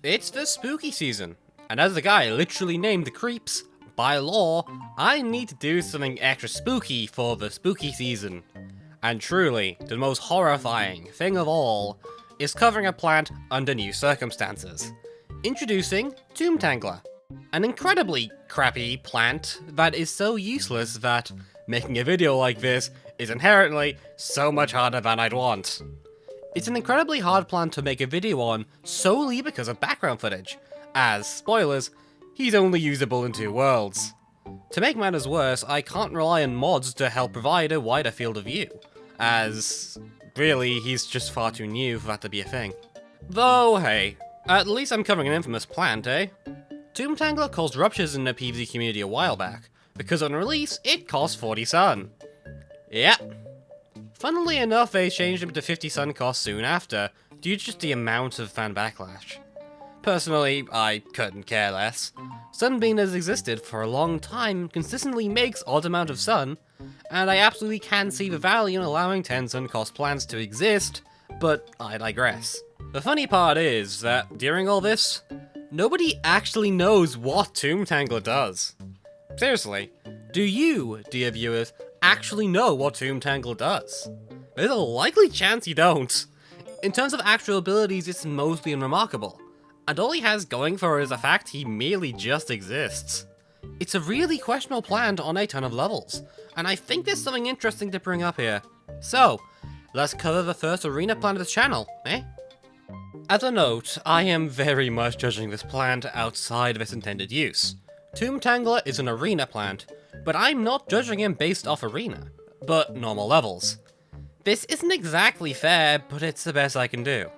It's the spooky season, and as the guy literally named the creeps, by law, I need to do something extra spooky for the spooky season. And truly, the most horrifying thing of all is covering a plant under new circumstances. Introducing Tomb Tangler, an incredibly crappy plant that is so useless that making a video like this is inherently so much harder than I'd want. It's an incredibly hard plant to make a video on solely because of background footage, as, spoilers, he's only usable in 2 worlds. To make matters worse, I can't rely on mods to help provide a wider field of view, as really he's just far too new for that to be a thing. Though hey, at least I'm covering an infamous plant, eh? Tomb Tangler caused ruptures in the PvZ community a while back, because on release, it cost 40 sun. Yep. Funnily enough, they changed him to 50 sun cost soon after, due to just the amount of fan backlash. Personally, I couldn't care less. Sunbeam has existed for a long time, consistently makes odd amount of sun, and I absolutely can see the value in allowing 10 sun cost plants to exist, but I digress. The funny part is that, during all this, nobody actually knows what Tomb Tangler does. Seriously, do you, dear viewers, actually know what Tomb Tangler does? There's a likely chance you don't. In terms of actual abilities, it's mostly unremarkable, and all he has going for it is the fact he merely just exists. It's a really questionable plant on a ton of levels, and I think there's something interesting to bring up here. So, let's cover the first arena plant of this channel, eh? As a note, I am very much judging this plant outside of its intended use. Tomb Tangler is an arena plant, but I'm not judging him based off arena, but normal levels. This isn't exactly fair, but it's the best I can do.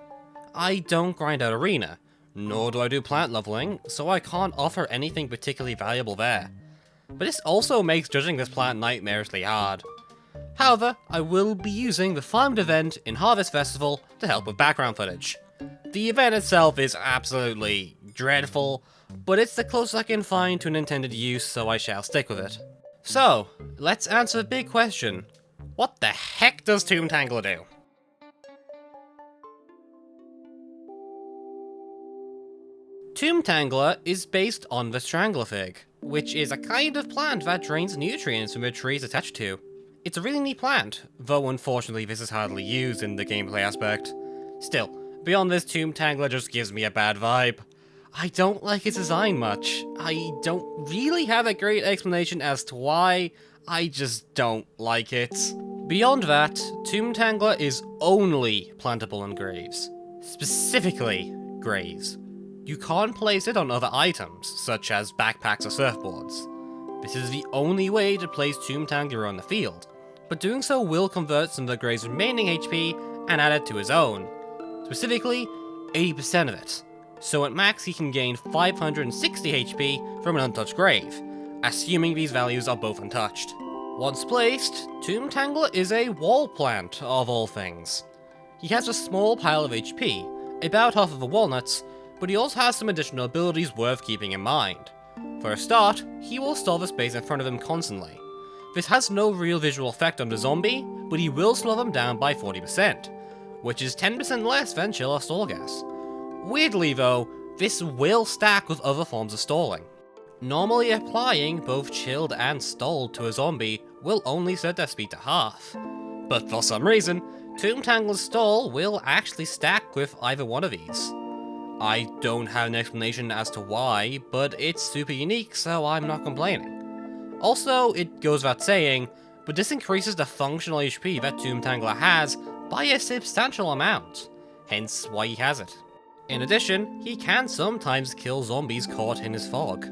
I don't grind out arena, nor do I do plant leveling, so I can't offer anything particularly valuable there. But this also makes judging this plant nightmarishly hard. However, I will be using the farmed event in Harvest Festival to help with background footage. The event itself is absolutely dreadful, but it's the closest I can find to an intended use, so I shall stick with it. So, let's answer the big question. What the heck does Tomb Tangler do? Tomb Tangler is based on the Strangler Fig, which is a kind of plant that drains nutrients from the trees attached to. It's a really neat plant, though unfortunately this is hardly used in the gameplay aspect. Still, beyond this, Tomb Tangler just gives me a bad vibe. I don't like its design much. I don't really have a great explanation as to why, I just don't like it. Beyond that, Tomb Tangler is only plantable in graves. Specifically, graves. You can't place it on other items, such as backpacks or surfboards. This is the only way to place Tomb Tangler on the field, but doing so will convert some of the grave's remaining HP and add it to his own. Specifically, 80% of it. So at max he can gain 560 HP from an untouched grave, assuming these values are both untouched. Once placed, Tomb Tangler is a wall plant, of all things. He has a small pile of HP, about half of the walnuts, but he also has some additional abilities worth keeping in mind. For a start, he will stall the space in front of him constantly. This has no real visual effect on the zombie, but he will slow them down by 40%, which is 10% less than chill or stall gas. Weirdly though, this will stack with other forms of stalling. Normally applying both chilled and stalled to a zombie will only set their speed to half. But for some reason, Tomb Tangler's stall will actually stack with either one of these. I don't have an explanation as to why, but it's super unique, so I'm not complaining. Also, it goes without saying, but this increases the functional HP that Tomb Tangler has by a substantial amount, hence why he has it. In addition, he can sometimes kill zombies caught in his fog.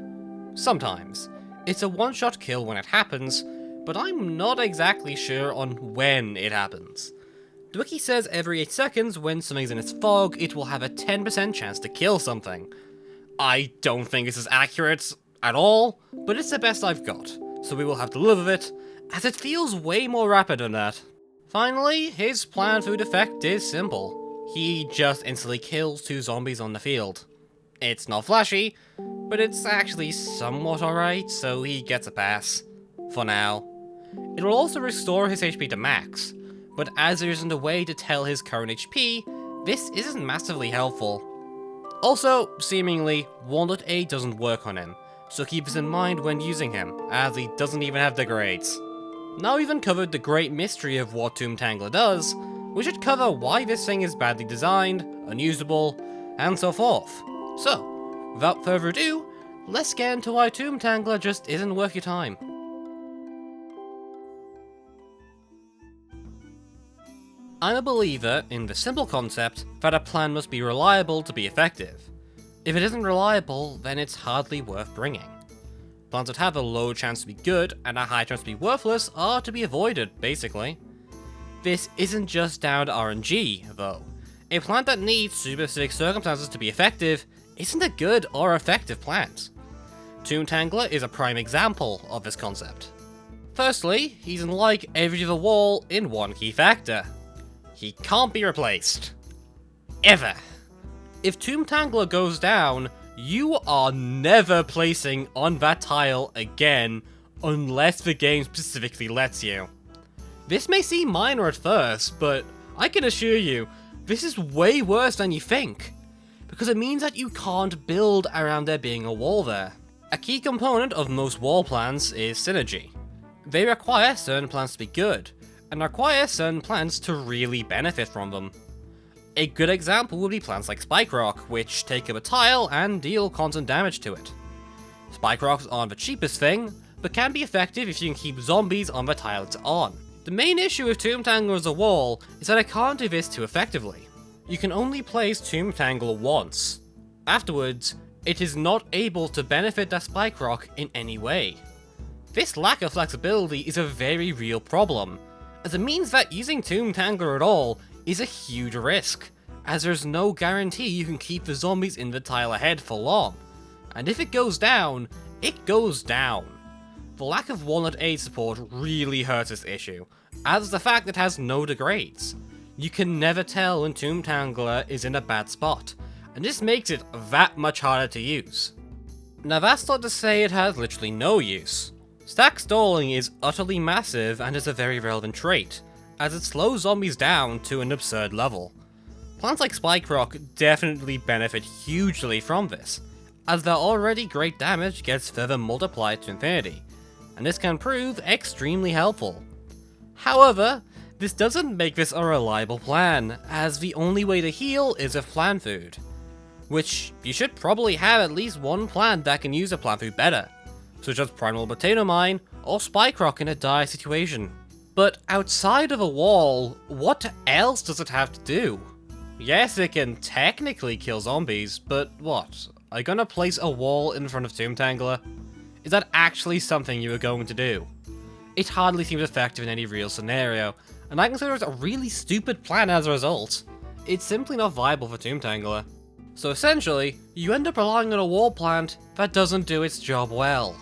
Sometimes. It's a one-shot kill when it happens, but I'm not exactly sure on when it happens. The wiki says every 8 seconds when something's in its fog, it will have a 10% chance to kill something. I don't think this is accurate at all, but it's the best I've got, so we will have to live with it, as it feels way more rapid than that. Finally, his plant food effect is simple. He just instantly kills 2 zombies on the field. It's not flashy, but it's actually somewhat alright, so he gets a pass. For now. It will also restore his HP to max, but as there isn't a way to tell his current HP, this isn't massively helpful. Also, seemingly, Walnut 8 doesn't work on him, so keep this in mind when using him, as he doesn't even have degrades. Now we've uncovered the great mystery of what Tomb Tangler does, we should cover why this thing is badly designed, unusable, and so forth. So, without further ado, let's get into why Tomb Tangler just isn't worth your time. I'm a believer in the simple concept that a plan must be reliable to be effective. If it isn't reliable, then it's hardly worth bringing. Plans that have a low chance to be good and a high chance to be worthless are to be avoided, basically. This isn't just down to RNG, though. A plant that needs specific circumstances to be effective isn't a good or effective plant. Tomb Tangler is a prime example of this concept. Firstly, he's unlike every other wall in one key factor. He can't be replaced. Ever. If Tomb Tangler goes down, you are never placing on that tile again unless the game specifically lets you. This may seem minor at first, but I can assure you, this is way worse than you think, because it means that you can't build around there being a wall there. A key component of most wall plans is synergy. They require certain plans to be good, and require certain plants to really benefit from them. A good example would be plants like Spike Rock, which take up a tile and deal constant damage to it. Spike Rocks aren't the cheapest thing, but can be effective if you can keep zombies on the tile it's on. The main issue with Tomb Tangler as a wall is that it can't do this too effectively. You can only place Tomb Tangler once. Afterwards, it is not able to benefit that Spike Rock in any way. This lack of flexibility is a very real problem, as it means that using Tomb Tangler at all is a huge risk, as there's no guarantee you can keep the zombies in the tile ahead for long, and if it goes down, it goes down. The lack of Walnut 8 support really hurts this issue, as the fact it has no degrades. You can never tell when Tomb Tangler is in a bad spot, and this makes it that much harder to use. Now that's not to say it has literally no use. Stack stalling is utterly massive and is a very relevant trait, as it slows zombies down to an absurd level. Plants like Spike Rock definitely benefit hugely from this, as their already great damage gets further multiplied to infinity, and this can prove extremely helpful. However, this doesn't make this a reliable plan, as the only way to heal is with plant food, which you should probably have at least one plant that can use a plant food better, such as Primal Potato Mine or Spike Rock in a dire situation. But outside of a wall, what else does it have to do? Yes, it can technically kill zombies, but what? Are you gonna place a wall in front of Tomb Tangler? Is that actually something you are going to do? It hardly seems effective in any real scenario, and I consider it a really stupid plan as a result. It's simply not viable for Tomb Tangler. So essentially, you end up relying on a wall plant that doesn't do its job well.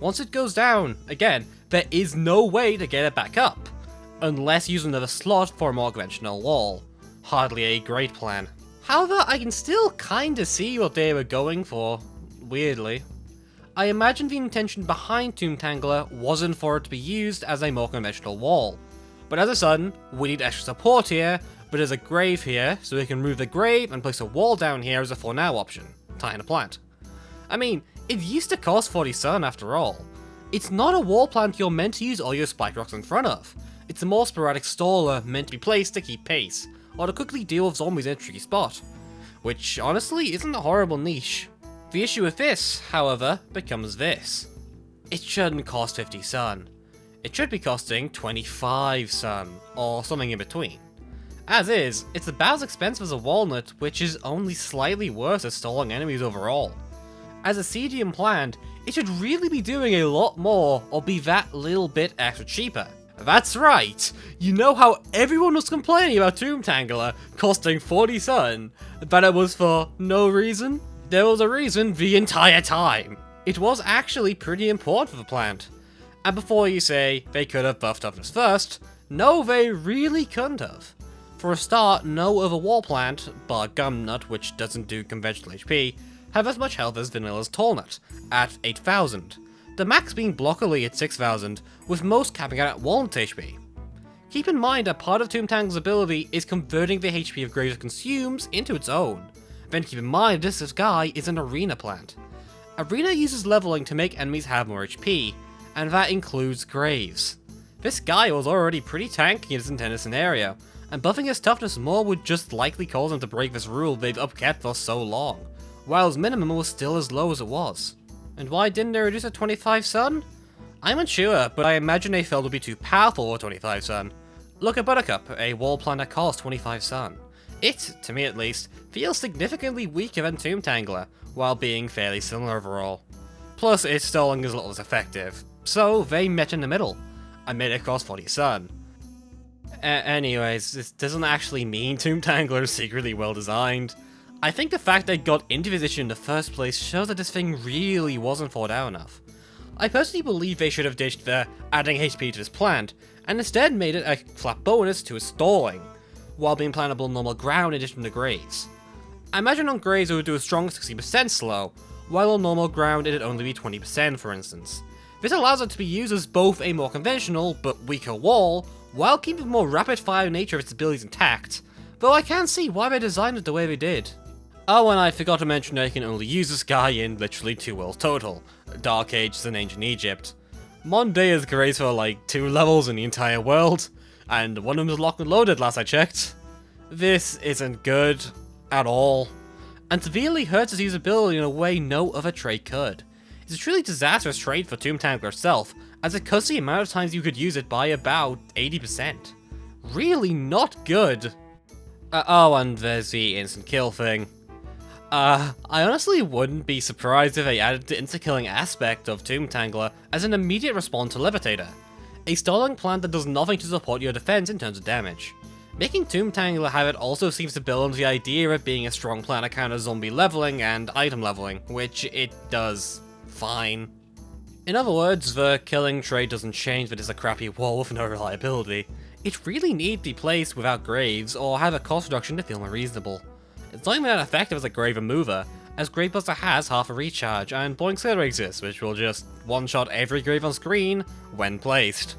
Once it goes down, again, there is no way to get it back up, unless you use another slot for a more conventional wall. Hardly a great plan. However, I can still kinda see what they were going for, weirdly. I imagine the intention behind Tomb Tangler wasn't for it to be used as a more conventional wall, but as a sudden, we need extra support here, but there's a grave here, so we can move the grave and place a wall down here as a for now option, tying a plant. I mean, it used to cost 40 sun after all. It's not a wall plant you're meant to use all your Spike Rocks in front of. It's a more sporadic staller meant to be placed to keep pace, or to quickly deal with zombies in a tricky spot. Which, honestly, isn't a horrible niche. The issue with this, however, becomes this. It shouldn't cost 50 sun. It should be costing 25 sun, or something in between. As is, it's about as expensive as a walnut, which is only slightly worse at stalling enemies overall. As a CDM plant, it should really be doing a lot more, or be that little bit extra cheaper. That's right! You know how everyone was complaining about Tomb Tangler costing 40 sun, but it was for no reason? There was a reason the entire time! It was actually pretty important for the plant. And before you say they could have buffed up this first, no, they really couldn't have. For a start, no other wall plant, bar Gumnut, which doesn't do conventional HP, have as much health as Vanilla's Tallnut, at 8,000, the max being Blockerly at 6,000, with most capping out at Walnut HP. Keep in mind that part of Tomb Tangler's ability is converting the HP of Graves it consumes into its own, Then keep in mind this guy is an arena plant. Arena uses leveling to make enemies have more HP, and that includes graves. This guy was already pretty tanky in his intended scenario, and buffing his toughness more would just likely cause him to break this rule they've upkept for so long, while his minimum was still as low as it was. And why didn't they reduce it to 25 sun? I'm unsure, but I imagine they felt it would be too powerful for 25 sun. Look at Buttercup, a wall plant that costs 25 sun. It, to me at least, feels significantly weaker than Tomb Tangler, while being fairly similar overall. Plus, its stalling is a little less effective, so they met in the middle, and made it cost 40 sun. Anyways, this doesn't actually mean Tomb Tangler is secretly well designed. I think the fact they got into this issue in the first place shows that this thing really wasn't thought out enough. I personally believe they should have ditched the adding HP to this plant, and instead made it a flat bonus to its stalling, while being plantable on normal ground in addition to graves. I imagine on graves it would do a strong 60% slow, while on normal ground it'd only be 20% for instance. This allows it to be used as both a more conventional, but weaker wall, while keeping the more rapid fire nature of its abilities intact, though I can't see why they designed it the way they did. Oh, and I forgot to mention that you can only use this guy in literally 2 worlds total, Dark Ages and Ancient Egypt. Monday is great for like 2 levels in the entire world, and one of them is locked and loaded last I checked. This isn't good at all, and severely hurts its usability in a way no other trait could. It's a truly disastrous trait for Tomb Tangler itself, as it cuts the amount of times you could use it by about 80%. Really not good. Oh, and there's the instant kill thing. I honestly wouldn't be surprised if they added the insta-killing aspect of Tomb Tangler as an immediate response to Levitator, a stalling plant that does nothing to support your defense in terms of damage. Making Tomb Tangler have it also seems to build on the idea of it being a strong plant that counters zombie leveling and item leveling, which it does fine. In other words, the killing trait doesn't change that it's a crappy wall with no reliability. It really needs to be placed without graves or have a cost reduction to feel more reasonable. It's not even that effective as a grave remover, as Gravebuster has half a recharge, and Boink Slitter exists, which will just one-shot every grave on screen when placed.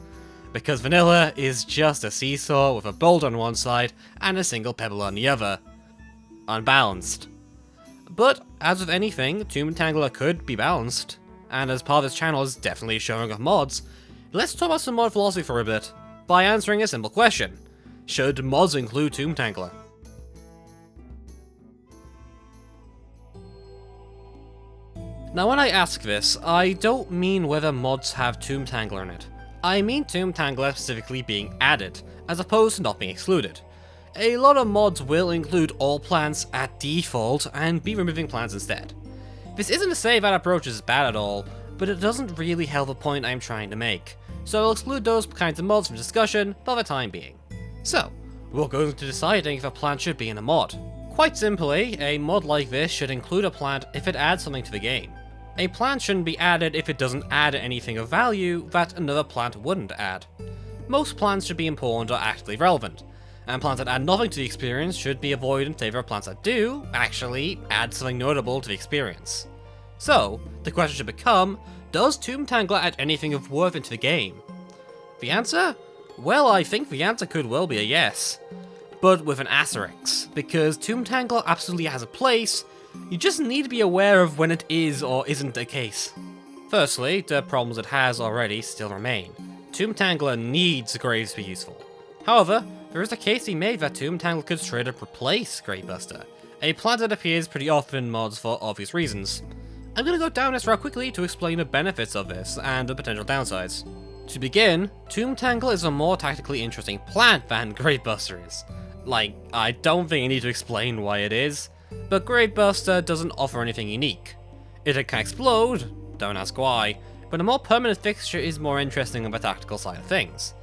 Because Vanilla is just a seesaw with a boulder on one side and a single pebble on the other. Unbalanced. But, as with anything, Tomb Tangler could be balanced, and as part of this channel is definitely showing off mods, let's talk about some mod philosophy for a bit, by answering a simple question. Should mods include Tomb Tangler? Now when I ask this, I don't mean whether mods have Tomb Tangler in it. I mean Tomb Tangler specifically being added, as opposed to not being excluded. A lot of mods will include all plants at default and be removing plants instead. This isn't to say that approach is bad at all, but it doesn't really help the point I'm trying to make, so I'll exclude those kinds of mods from discussion for the time being. So, we'll go into deciding if a plant should be in a mod. Quite simply, a mod like this should include a plant if it adds something to the game. A plant shouldn't be added if it doesn't add anything of value that another plant wouldn't add. Most plants should be important or actively relevant, and plants that add nothing to the experience should be avoided in favor of plants that do, actually, add something notable to the experience. So, the question should become, does Tomb Tangler add anything of worth into the game? The answer? Well, I think the answer could well be a yes, but with an asterisk, because Tomb Tangler absolutely has a place. You just need to be aware of when it is or isn't the case. Firstly, the problems it has already still remain. Tomb Tangler needs graves to be useful. However, there is a case to be made that Tomb Tangler could straight up replace Gravebuster, a plant that appears pretty often in mods for obvious reasons. I'm gonna go down this route quickly to explain the benefits of this and the potential downsides. To begin, Tomb Tangler is a more tactically interesting plant than Gravebuster is. Like, I don't think I need to explain why it is, but Gravebuster doesn't offer anything unique. It can explode, don't ask why, but a more permanent fixture is more interesting on the tactical side of things.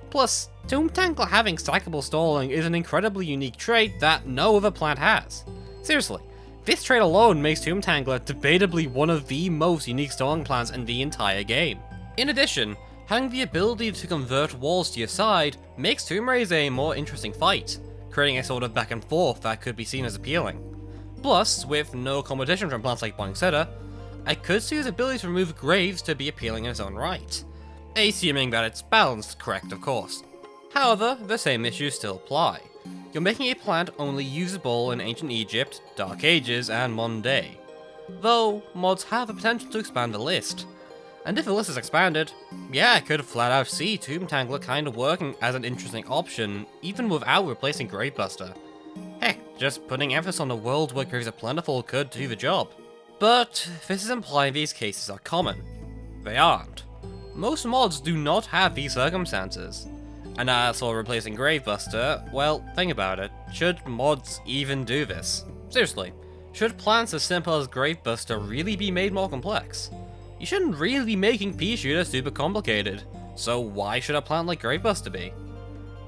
Plus, Tomb Tangler having stackable stalling is an incredibly unique trait that no other plant has. Seriously, this trait alone makes Tomb Tangler debatably one of the most unique stalling plants in the entire game. In addition, having the ability to convert walls to your side makes Tomb Raze a more interesting fight, creating a sort of back and forth that could be seen as appealing. Plus, with no competition from plants like Boink Slitter, I could see his ability to remove graves to be appealing in its own right. Assuming that it's balanced correct, of course. However, the same issues still apply. You're making a plant only usable in Ancient Egypt, Dark Ages, and modern day. Though, mods have the potential to expand the list. And if the list is expanded, yeah, I could flat out see Tomb Tangler kinda working as an interesting option, even without replacing Gravebuster. Heck, just putting emphasis on a world where graves are plentiful could do the job. But this is implying these cases are common. They aren't. Most mods do not have these circumstances. And as for replacing Gravebuster, well, think about it. Should mods even do this? Seriously, should plants as simple as Gravebuster really be made more complex? You shouldn't really be making pea shooter super complicated, so why should a plant like Gravebuster be?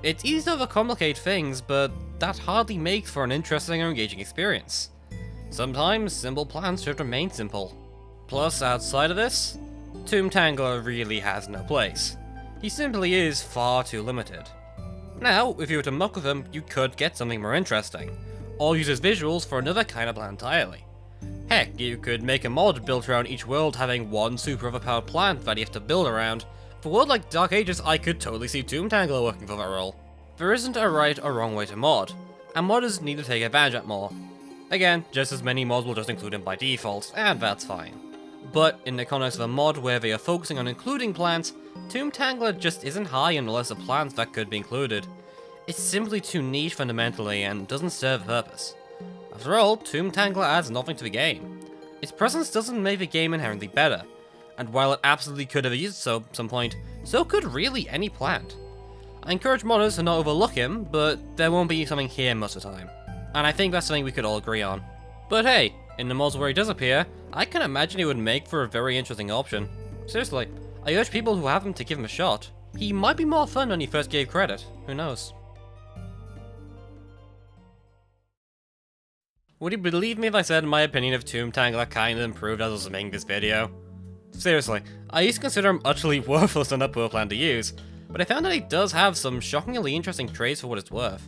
It's easy to overcomplicate things, but that hardly makes for an interesting or engaging experience. Sometimes simple plants should remain simple. Plus, outside of this, Tomb Tangler really has no place. He simply is far too limited. Now, if you were to muck with him, you could get something more interesting, or use his visuals for another kind of plant entirely. Heck, you could make a mod built around each world having one super overpowered plant that you have to build around. For a world like Dark Ages, I could totally see Tomb Tangler working for that role. There isn't a right or wrong way to mod, and modders need to take advantage of it more. Again, just as many mods will just include him by default, and that's fine. But in the context of a mod where they are focusing on including plants, Tomb Tangler just isn't high on the list of plants that could be included. It's simply too niche fundamentally and doesn't serve the purpose. After all, Tomb Tangler adds nothing to the game. Its presence doesn't make the game inherently better, and while it absolutely could have used so at some point, so could really any plant. I encourage modders to not overlook him, but there won't be something here most of the time. And I think that's something we could all agree on. But hey, in the mods where he does appear, I can imagine he would make for a very interesting option. Seriously, I urge people who have him to give him a shot. He might be more fun than he first gave credit, who knows. Would you believe me if I said my opinion of Tomb Tangler kinda improved as I was making this video? Seriously, I used to consider him utterly worthless and a poor plan to use, but I found that he does have some shockingly interesting traits for what it's worth.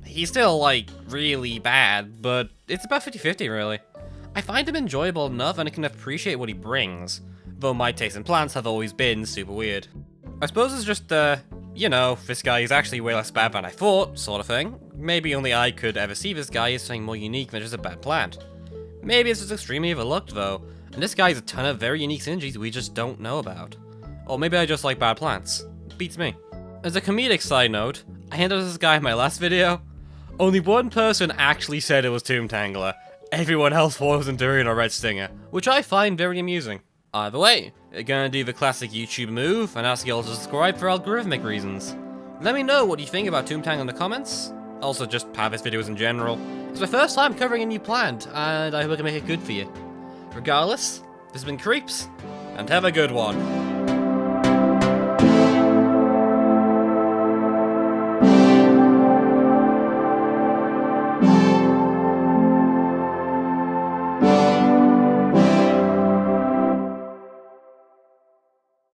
He's still, like, really bad, but it's about 50-50 really. I find him enjoyable enough and I can appreciate what he brings, though my tastes in plants have always been super weird. I suppose it's just, you know, this guy is actually way less bad than I thought, sort of thing. Maybe only I could ever see this guy as something more unique than just a bad plant. Maybe it's just extremely overlooked though, and this guy has a ton of very unique synergies we just don't know about. Or maybe I just like bad plants. Beats me. As a comedic side note, I handled this guy in my last video. Only one person actually said it was Tomb Tangler. Everyone else thought it was Enduring or Red Stinger, which I find very amusing. Either way, you're gonna do the classic YouTube move and ask you all to subscribe for algorithmic reasons. Let me know what you think about Tomb Tangler in the comments. Also, just Pavis videos in general. It's my first time covering a new plant, and I hope I can make it good for you. Regardless, this has been Creeps, and have a good one.